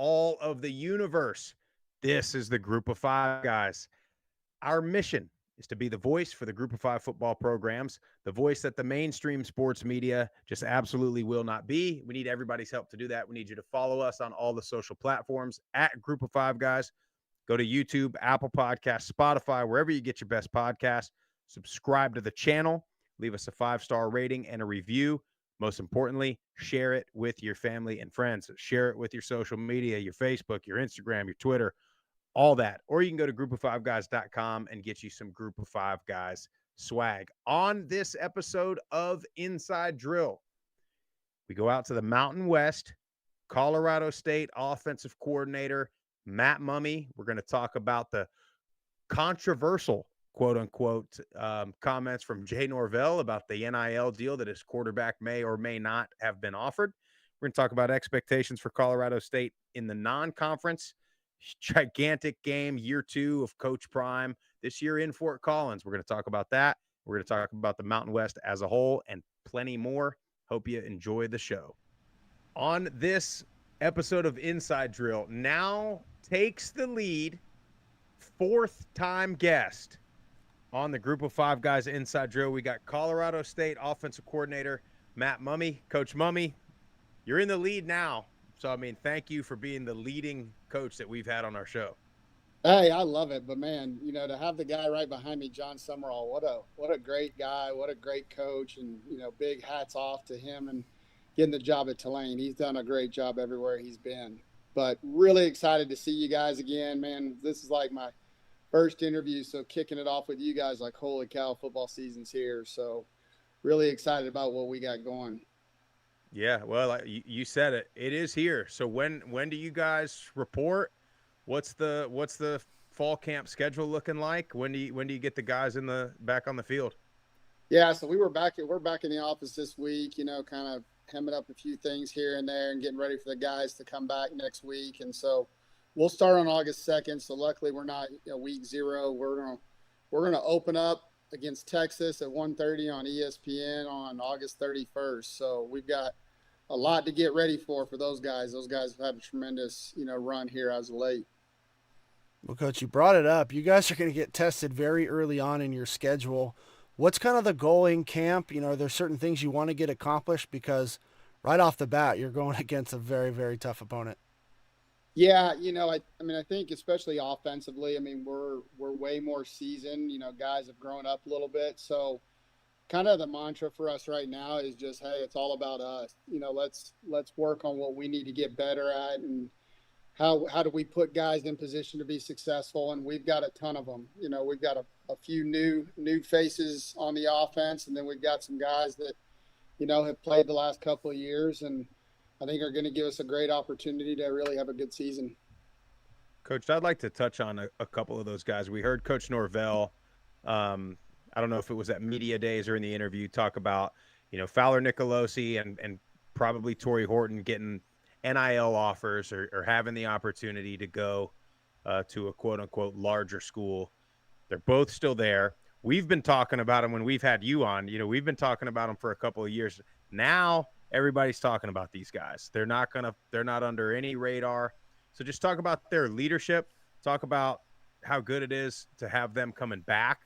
all of the universe. This is the Group of Five guys. Our mission is to be the voice for the Group of Five football programs, the voice that the mainstream sports media just absolutely will not be. We need everybody's help to do that. We need you to follow us on all the social platforms at Group of Five guys. Go to YouTube, Apple Podcasts, Spotify, wherever you get your best podcasts. Subscribe to the channel. Leave us a 5-star rating and a review. Most importantly, share it with your family and friends. Share it with your social media, your Facebook, your Instagram, your Twitter, all that. Or you can go to groupof5guys.com and get you some Group of Five Guys swag. On this episode of Inside Drill, we go out to the Mountain West. Colorado State offensive coordinator Matt Mumme. We're going to talk about the controversial, quote unquote, comments from Jay Norvell about the NIL deal that his quarterback may or may not have been offered. We're going to talk about expectations for Colorado State in the non-conference. Gigantic game, year 2 of Coach Prime this year in Fort Collins. We're going to talk about that. We're going to talk about the Mountain West as a whole and plenty more. Hope you enjoy the show. On this episode of Inside Drill, now takes the lead, 4th-time guest on the Group of Five Guys Inside Drill. We got Colorado State offensive coordinator Matt Mumme. Coach Mumme, you're in the lead now. So, I mean, thank you for being the leading coach that we've had on our show. Hey, I love it. But, man, to have the guy right behind me, John Summerall, what a great guy, what a great coach, and, big hats off to him and getting the job at Tulane. He's done a great job everywhere he's been. But really excited to see you guys again, man. This is like my first interview, so kicking it off with you guys, like, holy cow, football season's here. So really excited about what we got going. Yeah, well, you said it. It is here. So when do you guys report? What's the fall camp schedule looking like? When do you get the guys back on the field? Yeah, so we're back in the office this week, kind of hemming up a few things here and there and getting ready for the guys to come back next week. And so we'll start on August 2nd. So luckily we're not week 0. We're gonna open up against Texas at 1:30 on ESPN on August 31st. So we've got a lot to get ready for those guys. Those guys have had a tremendous, run here as of late. Well, Coach, you brought it up. You guys are going to get tested very early on in your schedule. What's kind of the goal in camp? There's certain things you want to get accomplished because right off the bat, you're going against a very, very tough opponent. Yeah, I think especially offensively, we're way more seasoned. Guys have grown up a little bit. So kind of the mantra for us right now is just, hey, it's all about us. Let's work on what we need to get better at and how do we put guys in position to be successful. And we've got a ton of them. We've got a few new faces on the offense, and then we've got some guys that, have played the last couple of years and I think are going to give us a great opportunity to really have a good season. Coach, I'd like to touch on a couple of those guys. We heard Coach Norvell, I don't know if it was at media days or in the interview, talk about, Fowler Nicolosi and probably Torrey Horton getting NIL offers or having the opportunity to go to a quote unquote larger school. They're both still there. We've been talking about them when we've had you on. We've been talking about them for a couple of years. Now everybody's talking about these guys. They're not under any radar. So just talk about their leadership. Talk about how good it is to have them coming back.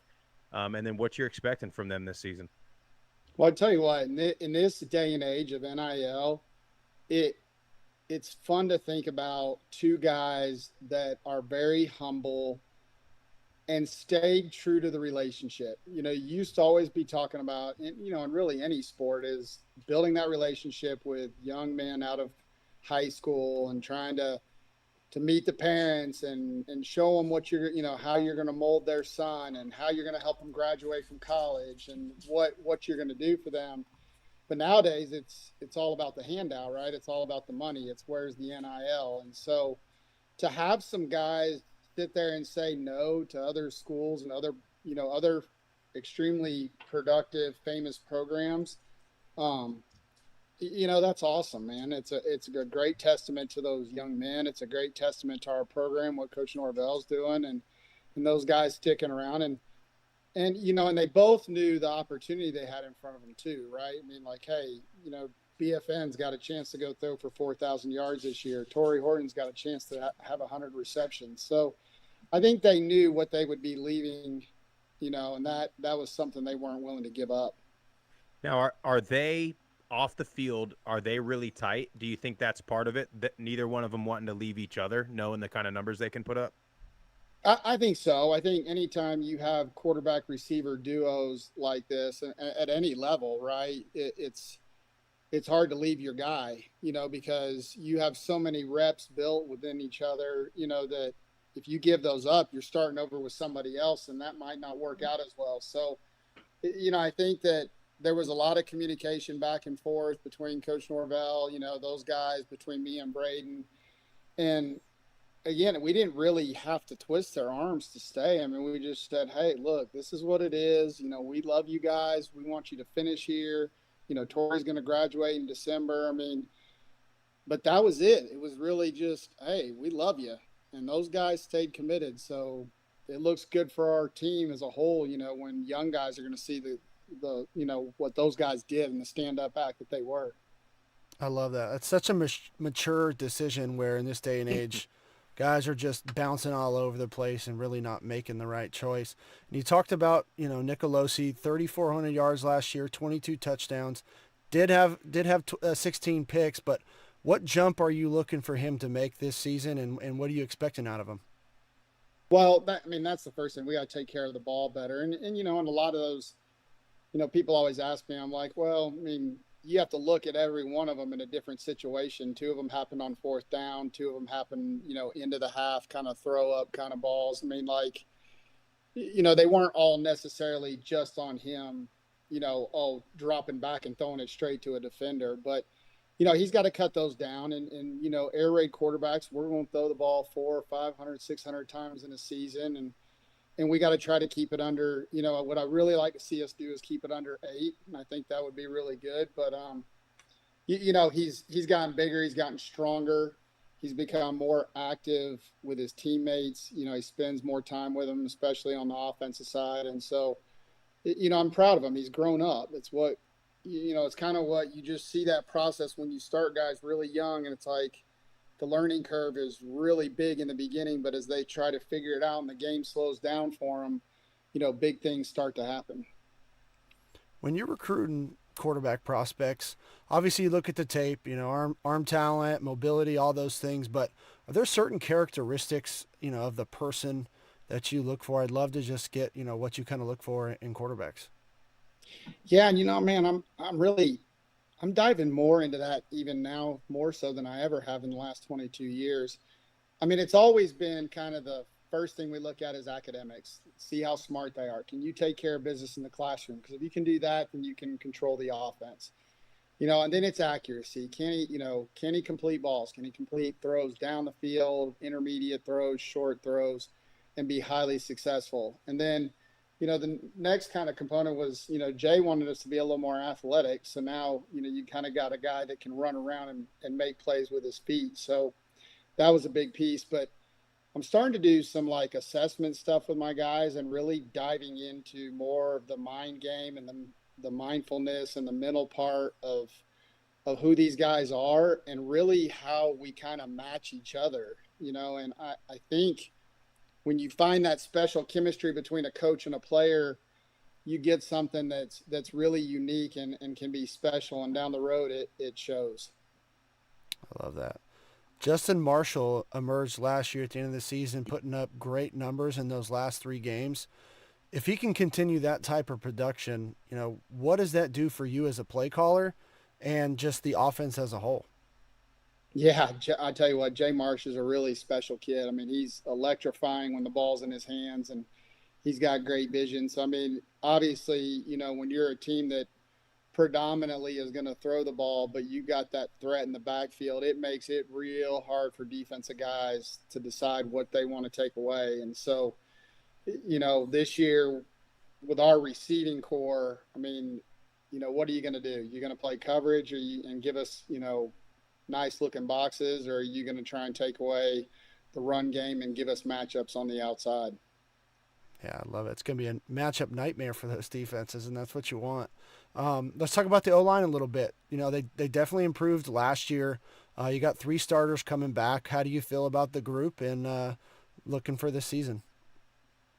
And then what you're expecting from them this season. Well, I tell you what, in this day and age of NIL, it's fun to think about two guys that are very humble and stayed true to the relationship. You used to always be talking about, and really any sport is building that relationship with young men out of high school and trying to meet the parents and show them what how you're going to mold their son and how you're going to help them graduate from college and what you're going to do for them. But nowadays it's all about the handout, right? It's all about the money. It's where's the NIL. And so to have some guys sit there and say no to other schools and other extremely productive, famous programs, that's awesome, man. It's a great testament to those young men. It's a great testament to our program, what Coach Norvell's doing, and those guys sticking around. And they both knew the opportunity they had in front of them too, right? Hey, BFN's got a chance to go throw for 4,000 yards this year. Torrey Horton's got a chance to have 100 receptions. So I think they knew what they would be leaving, and that was something they weren't willing to give up. Now, are they off the field? Are they really tight? Do you think that's part of it? That neither one of them wanting to leave each other, knowing the kind of numbers they can put up? I think so. I think anytime you have quarterback receiver duos like this at any level, right, it's hard to leave your guy, because you have so many reps built within each other, that if you give those up, you're starting over with somebody else, and that might not work out as well. So, I think that there was a lot of communication back and forth between Coach Norvell, those guys, between me and Braden. And again, we didn't really have to twist their arms to stay. I mean, we just said, hey, look, this is what it is. We love you guys. We want you to finish here. Tori's going to graduate in December. I mean, but that was it. It was really just, hey, we love you. And those guys stayed committed. So it looks good for our team as a whole, when young guys are going to see the what those guys did and the stand-up act that they were. I love that. It's such a mature decision where in this day and age, guys are just bouncing all over the place and really not making the right choice. And you talked about, Nicolosi, 3,400 yards last year, 22 touchdowns, did have 16 picks, but what jump are you looking for him to make this season, and what are you expecting out of him? Well, that's the first thing. We got to take care of the ball better. And and a lot of those, people always ask me, I'm like, well, you have to look at every one of them in a different situation. Two of them happened on fourth down. Two of them happened, into the half, kind of throw up kind of balls. They weren't all necessarily just on him, dropping back and throwing it straight to a defender. But, he's got to cut those down. And air raid quarterbacks, we're going to throw the ball 400, 500, 600 times in a season. And we got to try to keep it under, what I really like to see us do is keep it under 8. And I think that would be really good. But, he's gotten bigger. He's gotten stronger. He's become more active with his teammates. He spends more time with them, especially on the offensive side. And so, I'm proud of him. He's grown up. It's what, it's kind of what you just see that process when you start guys really young. And it's like, the learning curve is really big in the beginning, but as they try to figure it out and the game slows down for them, big things start to happen. When you're recruiting quarterback prospects, obviously you look at the tape, arm talent, mobility, all those things, but are there certain characteristics, of the person that you look for? I'd love to just get, what you kind of look for in quarterbacks. Yeah. And man, I'm diving more into that even now, more so than I ever have in the last 22 years. It's always been kind of the first thing we look at is academics, see how smart they are. Can you take care of business in the classroom? Because if you can do that, then you can control the offense. And then it's accuracy. Can he complete balls? Can he complete throws down the field, intermediate throws, short throws, and be highly successful? And then, the next kind of component was, Jay wanted us to be a little more athletic. So now, you kind of got a guy that can run around and make plays with his feet. So that was a big piece. But I'm starting to do some like assessment stuff with my guys and really diving into more of the mind game and the mindfulness and the mental part of who these guys are and really how we kind of match each other, and I think when you find that special chemistry between a coach and a player, you get something that's really unique and can be special. And down the road, it shows. I love that. Justin Marshall emerged last year at the end of the season, putting up great numbers in those last 3 games. If he can continue that type of production, what does that do for you as a play caller and just the offense as a whole? Yeah, I tell you what, Jay Marsh is a really special kid. He's electrifying when the ball's in his hands, and he's got great vision. So, obviously, when you're a team that predominantly is going to throw the ball, but you got that threat in the backfield, it makes it real hard for defensive guys to decide what they want to take away. And so, this year with our receiving core, what are you going to do? You're going to play coverage and give us, nice looking boxes, or are you going to try and take away the run game and give us matchups on the outside? Yeah, I love it. It's going to be a matchup nightmare for those defenses, and that's what you want. Let's talk about the O-line a little bit. You know, they definitely improved last year. You got 3 starters coming back. How do you feel about the group and looking for this season?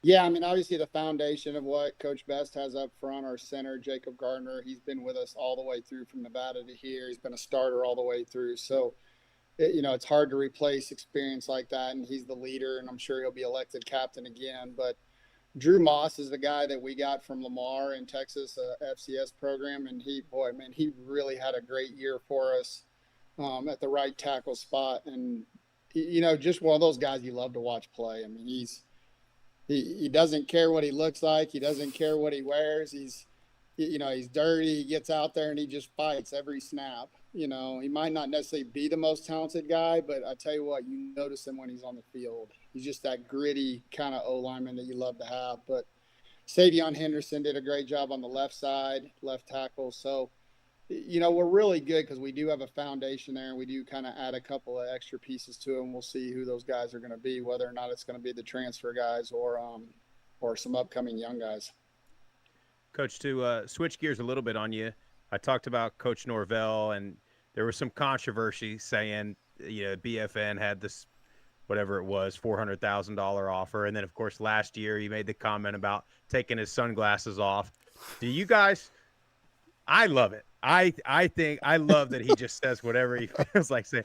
Yeah, I mean, obviously the foundation of what Coach Best has up front, our center, Jacob Gardner, he's been with us all the way through from Nevada to here. He's been a starter all the way through. So, it's hard to replace experience like that. And he's the leader, and I'm sure he'll be elected captain again. But Drew Moss is the guy that we got from Lamar in Texas, FCS program. And boy, man, he really had a great year for us at the right tackle spot. And, just one of those guys you love to watch play. I mean, he doesn't care what he looks like. He doesn't care what he wears. He's dirty. He gets out there and he just fights every snap. He might not necessarily be the most talented guy, but I tell you what, you notice him when he's on the field. He's just that gritty kind of O lineman that you love to have. But Savion Henderson did a great job on the left side, left tackle. So, we're really good because we do have a foundation there, and we do kind of add a couple of extra pieces to it, and we'll see who those guys are going to be, whether or not it's going to be the transfer guys or some upcoming young guys. Coach, to switch gears a little bit on you, I talked about Coach Norvell, and there was some controversy saying, BFN had this, whatever it was, $400,000 offer. And then, of course, last year he made the comment about taking his sunglasses off. Do you guys – I love it. I think I love that he just says whatever he feels like saying.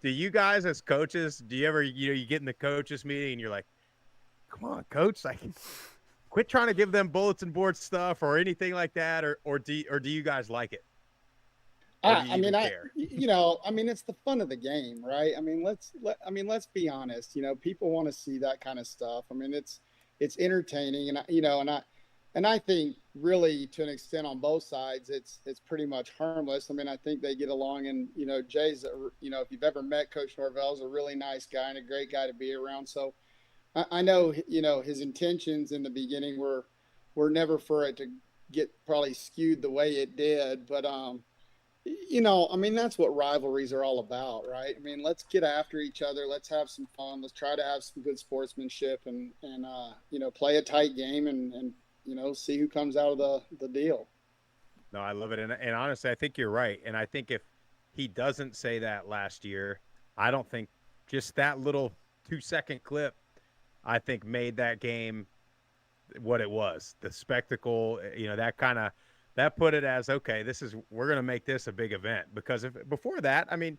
Do you guys as coaches, do you ever, you get in the coaches meeting and you're like, come on, coach, quit trying to give them bulletin board stuff or anything like that, or do you guys like it? It's the fun of the game, right? I mean, let's be honest. People want to see that kind of stuff. I mean, it's entertaining, and I think really to an extent on both sides, it's pretty much harmless. I mean, I think they get along, and Jay's, if you've ever met Coach Norvell, is a really nice guy and a great guy to be around. So I know, his intentions in the beginning were never for it to get probably skewed the way it did. But, that's what rivalries are all about, right? I mean, let's get after each other. Let's have some fun. Let's try to have some good sportsmanship and play a tight game and see who comes out of the deal. No, I love it. And honestly, I think you're right. And I think if he doesn't say that last year, I don't think just that little 2-second clip, I think made that game what it was. The spectacle, that put it as, okay, we're going to make this a big event. Because before that, I mean,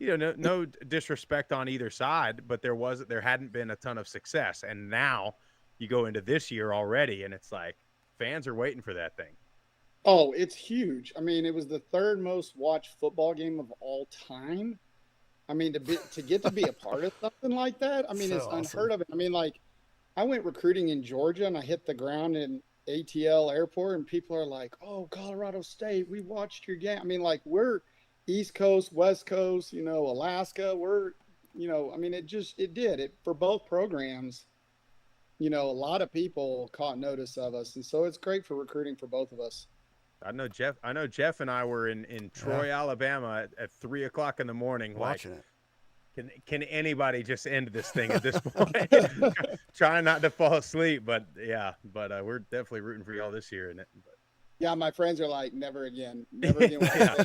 no disrespect on either side, but there hadn't been a ton of success. And now you go into this year already, and it's like fans are waiting for that thing. Oh, it's huge. I mean, it was the 3rd most watched football game of all time. I mean, to get to be a part of something like that, I mean, so it's awesome. Unheard of. I mean, I went recruiting in Georgia, and I hit the ground in ATL Airport, and people are like, "Oh, Colorado State, we watched your game." I mean, we're East Coast, West Coast, Alaska. We're, I mean, it did it for both programs. A lot of people caught notice of us, and so it's great for recruiting for both of us. I know Jeff and I were in Troy, Alabama at 3:00 in the morning watching it. Can anybody just end this thing at this point? Trying not to fall asleep, but we're definitely rooting for y'all this year. Yeah, my friends are like, never again. We'll stay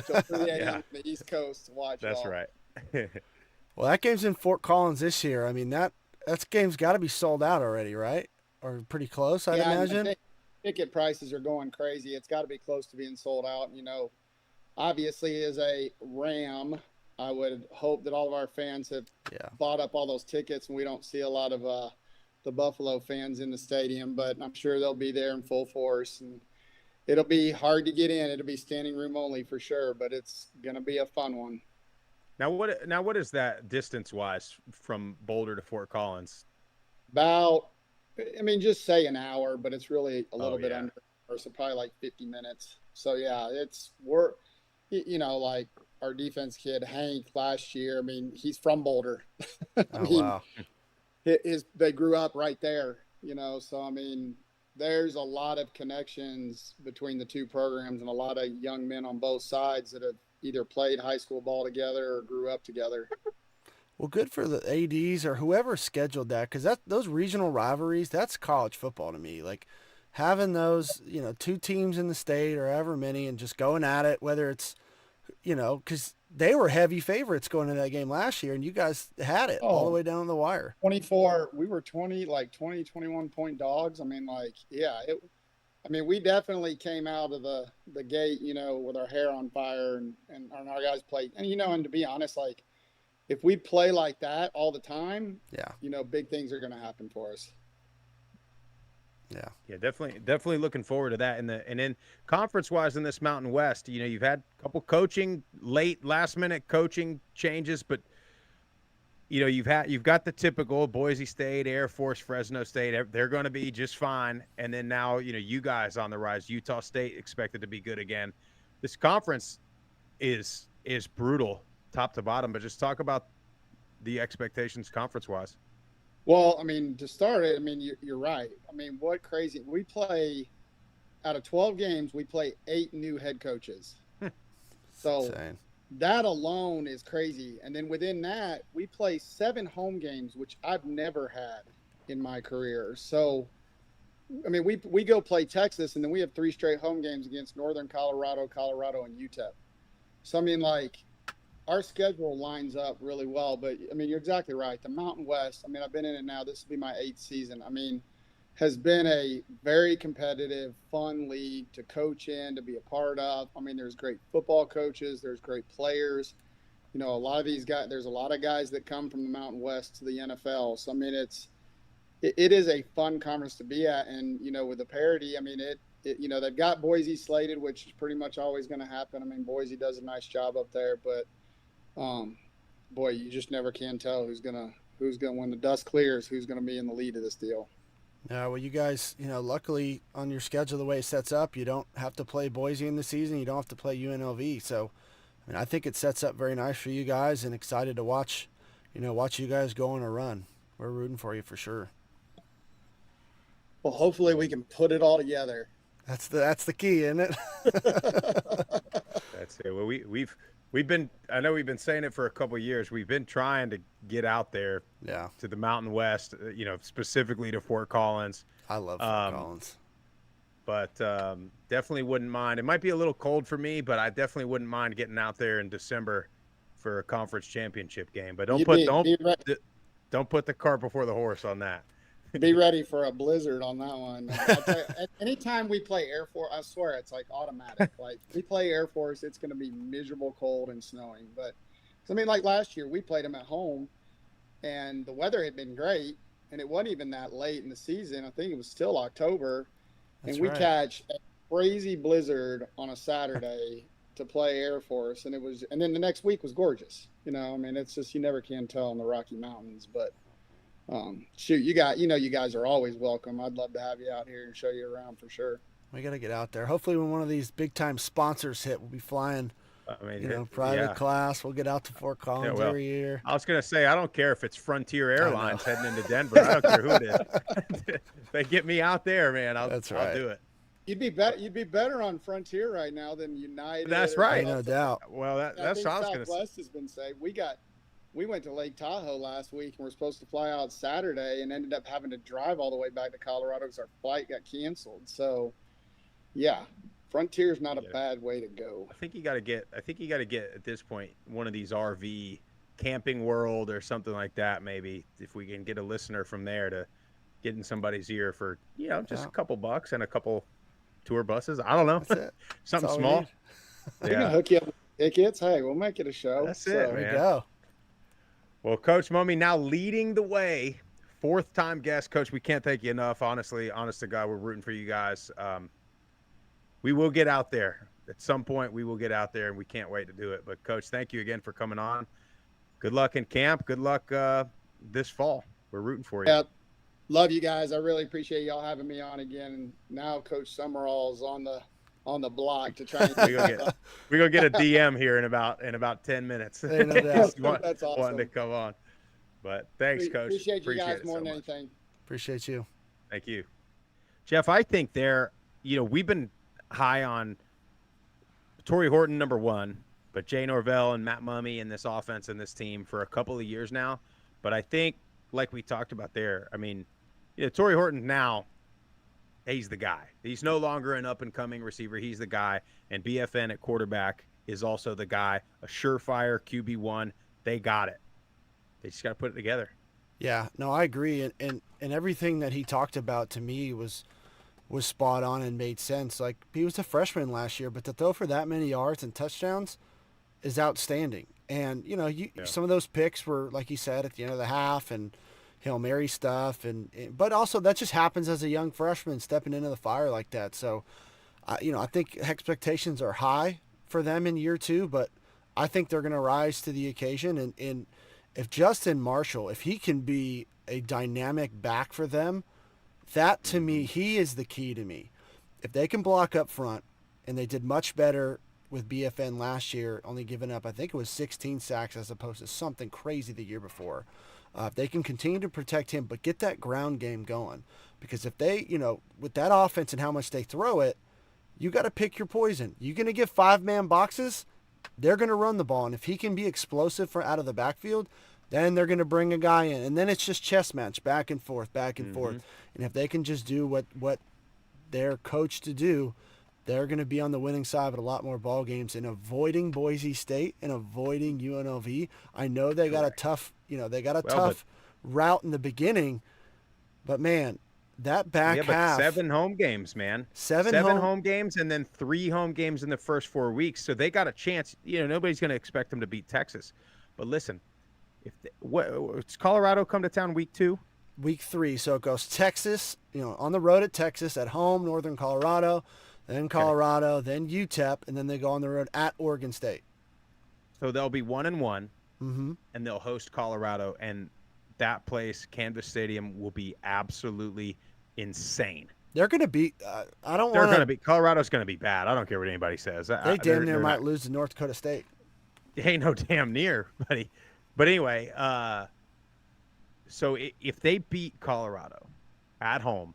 till 3 a.m. on the East Coast to watch. That's y'all. Right. Well, that game's in Fort Collins this year. I mean, that game's got to be sold out already, right? Or pretty close, I'd imagine. I ticket prices are going crazy. It's got to be close to being sold out. Obviously, as a Ram, I would hope that all of our fans have bought up all those tickets, and we don't see a lot of the Buffalo fans in the stadium. But I'm sure they'll be there in full force, and it'll be hard to get in. It'll be standing room only for sure, but it's going to be a fun one. Now what is that distance-wise from Boulder to Fort Collins? About, just say an hour, but it's really a little bit under, so probably like 50 minutes. So we're our defense kid Hank last year. He's from Boulder. Wow. They grew up right there, so there's a lot of connections between the two programs and a lot of young men on both sides that have either played high school ball together or grew up together. Well, good for the ADs or whoever scheduled that, because those regional rivalries, that's college football to me. Like having those, two teams in the state or however many and just going at it, whether it's, because they were heavy favorites going into that game last year, and you guys had it all the way down the wire. 24, we were 21 point dogs. I mean, we definitely came out of the gate, with our hair on fire and our guys played. And, and to be honest, like, if we play like that all the time, big things are going to happen for us. Yeah, definitely looking forward to that. And then conference-wise in this Mountain West, you've had a couple last-minute coaching changes, but you've got the typical Boise State, Air Force, Fresno State. They're going to be just fine. And then now, you guys on the rise. Utah State expected to be good again. This conference is brutal, top to bottom. But just talk about the expectations conference-wise. Well, I mean, to start it, I mean, you're right. I mean, what crazy. We play out of 12 games, we play 8 new head coaches. So insane. That alone is crazy. And then within that, we play 7 home games, which I've never had in my career. So, I mean, we go play Texas, and then we have 3 straight home games against Northern Colorado, and UTEP. So, I mean, like, our schedule lines up really well. But, I mean, you're exactly right. The Mountain West, I mean, I've been in it now. This will be my 8th season. I mean, has been a very competitive, fun league to coach in, to be a part of. I mean, there's great football coaches. There's great players. A lot of these guys, there's a lot of guys that come from the Mountain West to the NFL. So, I mean, it is a fun conference to be at. And, with the parity, I mean, they've got Boise slated, which is pretty much always going to happen. I mean, Boise does a nice job up there, but boy, you just never can tell who's gonna when the dust clears, who's gonna be in the lead of this deal. Yeah, well, you guys, luckily on your schedule, the way it sets up, you don't have to play Boise in the season. You don't have to play UNLV. So, I mean, I think it sets up very nice for you guys, and excited to watch you guys go on a run. We're rooting for you for sure. Well, hopefully we can put it all together. That's the key, isn't it? That's it. Well, we've been saying it for a couple of years. We've been trying to get out there to the Mountain West, specifically to Fort Collins. I love Fort Collins. But definitely wouldn't mind. It might be a little cold for me, but I definitely wouldn't mind getting out there in December for a conference championship game. But don't put the cart before the horse on that. Be ready for a blizzard on that one. I'll tell you, anytime we play Air Force, I swear it's like automatic. Like we play Air Force, it's going to be miserable, cold, and snowing. But I mean, like last year, we played them at home, and the weather had been great, and it wasn't even that late in the season. I think it was still October, and we catch a crazy blizzard on a Saturday to play Air Force, and then the next week was gorgeous. I mean, it's just you never can tell in the Rocky Mountains, but. Shoot, you guys are always welcome. I'd love to have you out here and show you around for sure. We got to get out there. Hopefully when one of these big time sponsors hit, we'll be flying, private class. We'll get out to Fort Collins every year. I was going to say, I don't care if it's Frontier Airlines heading into Denver. I don't care who it is. If they get me out there, man, I'll do it. You'd be better on Frontier right now than United. That's right. No doubt. Well, that's what I was going to say. Southwest has been saved. We went to Lake Tahoe last week and we're supposed to fly out Saturday and ended up having to drive all the way back to Colorado because our flight got canceled. So, yeah, Frontier's not a bad way to go. I think you got to get at this point one of these RV Camping World or something like that. Maybe if we can get a listener from there to get in somebody's ear for just a couple bucks and a couple tour buses. I don't know, something small. We can hook you up with tickets. Hey, we'll make it a show. That's it, man. There we go. Well, Coach Mumme now leading the way, 4th-time guest. Coach, we can't thank you enough. Honestly, honest to God, we're rooting for you guys. We will get out there. At some point, we will get out there, and we can't wait to do it. But, Coach, thank you again for coming on. Good luck in camp. Good luck this fall. We're rooting for you. Yeah, love you guys. I really appreciate y'all having me on again. And now Coach Summerall is on the block to try and we're gonna get a DM here in about 10 minutes. That's awesome. Wanting to come on. But thanks, Coach. Appreciate you guys more than anything. Appreciate you. Thank you. Jeff, I think we've been high on Torrey Horton, number 1, but Jay Norvell and Matt Mumme and this offense and this team for a couple of years now. But I think, like we talked about there, I mean, Torrey Horton now, he's the guy. He's no longer an up-and-coming receiver. He's the guy. And BFN at quarterback is also the guy, a surefire QB1. They got it. They just got to put it together. Yeah, no, I agree. And everything that he talked about to me was spot on and made sense. Like, he was a freshman last year, but to throw for that many yards and touchdowns is outstanding. And, some of those picks were, like you said, at the end of the half and Hail Mary stuff. But also that just happens as a young freshman stepping into the fire like that. So, I think expectations are high for them in year 2, but I think they're going to rise to the occasion. And if Justin Marshall, if he can be a dynamic back for them, that to me, he is the key to me. If they can block up front, and they did much better with BFN last year, only giving up, I think it was 16 sacks as opposed to something crazy the year before. If they can continue to protect him, but get that ground game going. Because if they, with that offense and how much they throw it, you got to pick your poison. You're going to give 5-man boxes, they're going to run the ball. And if he can be explosive out of the backfield, then they're going to bring a guy in. And then it's just chess match, back and forth, back and forth. And if they can just do what they're coached to do, they're going to be on the winning side of a lot more ball games. And avoiding Boise State and avoiding UNLV, I know they got a tough, tough route in the beginning. But, man, that back half. 7 home games, man. 7 home games and then 3 home games in the first 4 weeks. So they got a chance. Nobody's going to expect them to beat Texas. But listen, does Colorado come to town week 2? Week 3. So it goes Texas, on the road at Texas, at home, Northern Colorado, then Colorado, then UTEP, and then they go on the road at Oregon State. So they'll be 1-1, and they'll host Colorado, and that place, Canvas Stadium, will be absolutely insane. They're going to beat. Colorado's going to be bad. I don't care what anybody says. They damn near might lose to North Dakota State. Ain't no damn near, buddy. But anyway, so if they beat Colorado at home,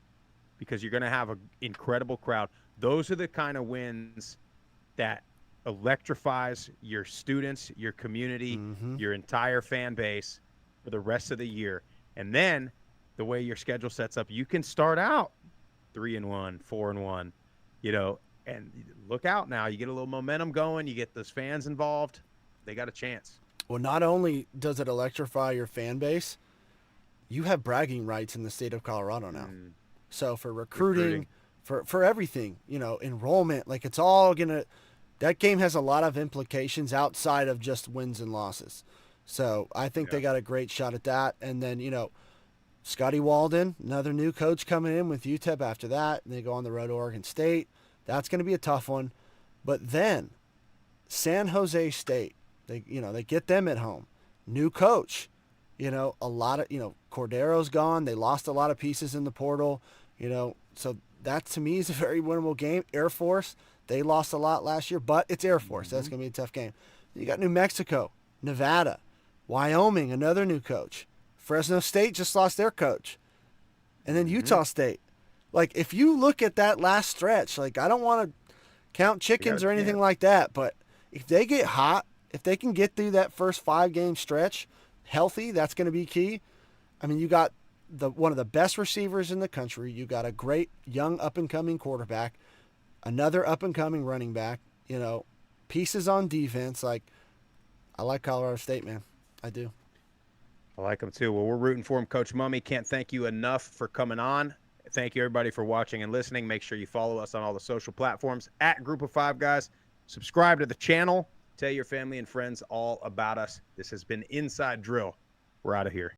because you're going to have an incredible crowd, those are the kind of wins that electrifies your students, your community, your entire fan base for the rest of the year. And then the way your schedule sets up, you can start out 3-1, 4-1, and look out now. You get a little momentum going. You get those fans involved. They got a chance. Well, not only does it electrify your fan base, you have bragging rights in the state of Colorado now. So for recruiting. For everything, enrollment, like it's all that game has a lot of implications outside of just wins and losses. So I think they got a great shot at that. And then, Scotty Walden, another new coach coming in with UTEP after that. And they go on the road to Oregon State. That's going to be a tough one. But then San Jose State, they get them at home. New coach, a lot of, Cordero's gone. They lost a lot of pieces in the portal, so that to me is a very winnable game. Air Force, they lost a lot last year, but it's Air Force. That's going to be a tough game. You got New Mexico, Nevada, Wyoming, another new coach. Fresno State just lost their coach. And then Utah State. Like, if you look at that last stretch, like, I don't want to count chickens or anything like that, but if they get hot, if they can get through that first 5-game stretch healthy, that's going to be key. I mean, you got one of the best receivers in the country. You got a great young up-and-coming quarterback, another up-and-coming running back, pieces on defense. Like, I like Colorado State, man. I do. I like them too. Well, we're rooting for him. Coach Mumme, can't thank you enough for coming on. Thank you, everybody, for watching and listening. Make sure you follow us on all the social platforms at Group of Five Guys. Subscribe to the channel. Tell your family and friends all about us. This has been Inside Drill. We're out of here.